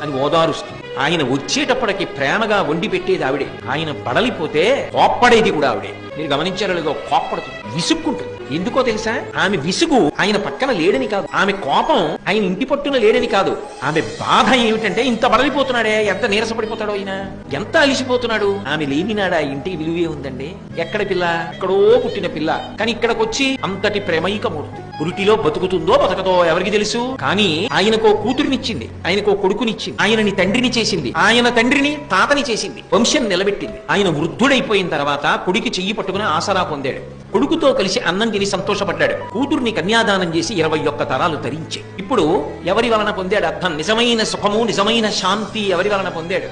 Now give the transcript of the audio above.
అని ఓదారుస్తుంది. ఆయన వచ్చేటప్పటికి ప్రేమగా వండి పెట్టేది ఆవిడే. ఆయన బడలిపోతే కోప్పడేది కూడా ఆవిడే. మీరు గమనించారో కోప్పడుతుంది, విసుక్కుంటుంది. ఎందుకో తెలుసా? ఆమె విసుగు ఆయన పక్కన లేడని కాదు, ఆమె కోపం ఆయన ఇంటి పట్టున లేడని కాదు, ఆమె బాధ ఏమిటంటే ఇంత బడలిపోతున్నాడే, ఎంత నీరసపడిపోతాడో ఆయన, ఎంత అలిసిపోతున్నాడు. ఆమె లేనినాడా ఇంటికి విలువే ఉందండి. ఎక్కడ పిల్ల? ఎక్కడో పుట్టిన పిల్ల, కానీ ఇక్కడికి వచ్చి అంతటి ప్రేమైకమూర్తి. పురిటిలో బతుకుతుందో బతకదో ఎవరికి తెలుసు, కానీ ఆయనకో కూతురినిచ్చింది, ఆయనకో కొడుకునిచ్చింది, ఆయనని తండ్రిని చేసింది, ఆయన తండ్రిని తాతని చేసింది, వంశం నిలబెట్టింది. ఆయన వృద్ధుడైపోయిన తర్వాత కొడుకు చెయ్యి పట్టుకుని ఆసరా పొందాడు, కొడుకుతో కలిసి అన్నం తిని సంతోషపడ్డాడు, కూతుర్ని కన్యాదానం చేసి 21 తరాలు ధరించే. ఇప్పుడు ఎవరి వలన పొందాడు అర్థం? నిజమైన సుఖము, నిజమైన శాంతి ఎవరి వలన పొందాడు?